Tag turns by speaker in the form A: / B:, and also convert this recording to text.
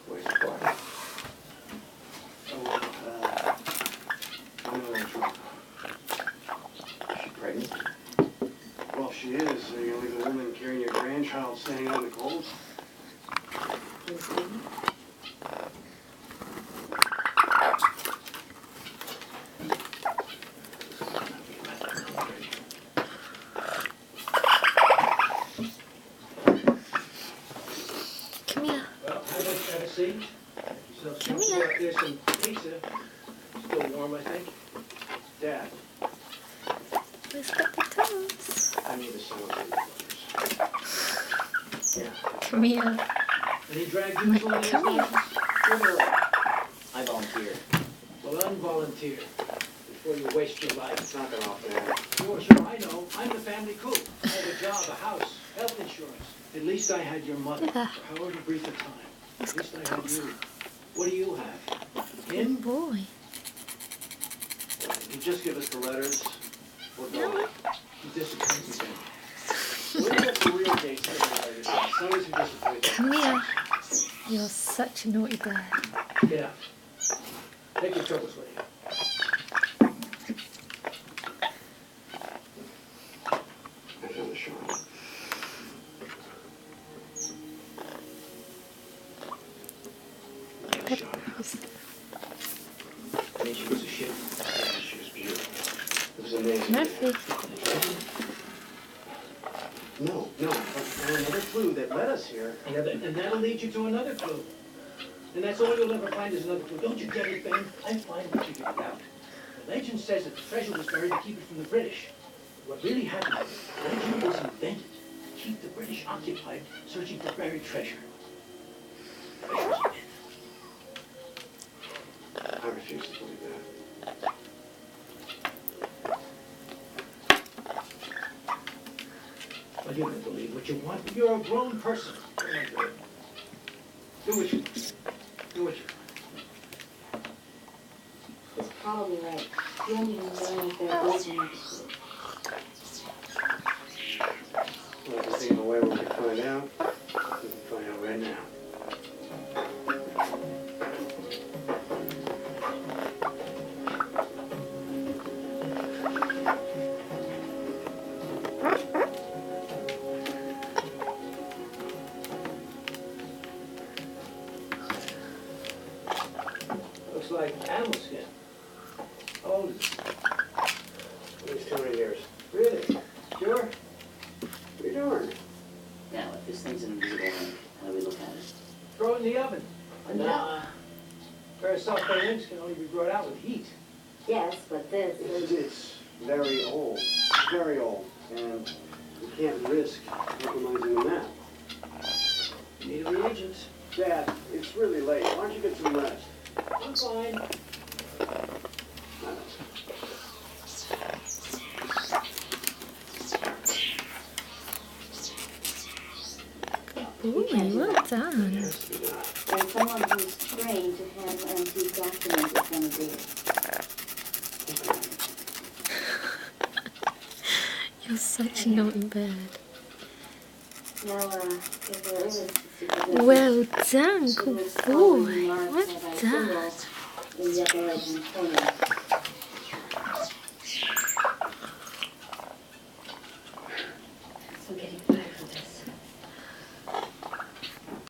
A: Where's the parrot? Is she pregnant?
B: Well, if she is, are you gonna leave the woman carrying your grandchild standing out in the cold?
C: Come here.
D: Well, have a seat. So,
C: Come here.
D: There's some pizza. Still warm, I think.
B: Dad,
C: Where's the toes?
B: I need to settle with you.
C: Come here.
D: And he dragged you to one of these
C: Come here.
D: licenses? Sure.
A: I volunteered.
D: Well, unvolunteer. Before you waste your life.
B: It's not that off, Dad.
D: Sure, I know. I'm the family cook. I had a job, a house, health insurance. At least I had your mother,
C: Yeah.
D: for however brief a time.
C: Let's
D: At least
C: go
D: I had
C: closer.
D: you. What do you have? Him?
C: Good boy.
B: You just give us the letters. We're
C: No.
B: going.
D: He disappoints me.
B: We're gonna get some real dates later. Somebody's who disappoints.
C: Come here. You're such a naughty bear.
D: Get out. Take your troubles with you.
B: I found the shot.
D: I mean, she was a shit.
B: Yeah, she was beautiful. It was amazing.
C: Murphy.
B: No, another clue that led us here.
D: Yeah, and that'll lead you to another clue. And that's all you'll ever find is another clue. Don't you get it, Ben? I finally figured it out. The legend says that the treasure was buried to keep it from the British. What really happened is the legend was invented to keep the British occupied searching for buried treasure. Treasure's a myth.
B: I refuse to believe that.
D: Well, you can believe what you want. You're a grown person. Do what you want. Do what you want.
E: He's probably right. You don't even know if there is another clue.
B: Well, if there's a way we can find out, we can find out right now.
D: Looks like animal skin. How old is it?
B: At least 200 years.
D: Really? Sure?
B: What are you doing?
A: Now, if this thing's an invisible ink, how do we look at it?
D: Throw it in the oven.
A: Nah.
D: Very soft inks can only be brought out with heat.
E: Yes, but this
B: It's,
E: is...
B: it's very old. Very old. And we can't risk compromising the map.
D: You need reagents.
B: Dad, it's really late. Why don't you get some rest?
D: I'm fine.
C: Ooh, well done.
B: Yes, we got.
E: There's someone who's trained to handle antique documents is going to do it.
C: You're such a naughty bird.
E: Now, if there is a secret
C: Well done,
E: it
C: good
E: was probably
C: boy.
E: marked
C: Well
E: by a
C: done.
E: symbol in the upper right-hand corner. So getting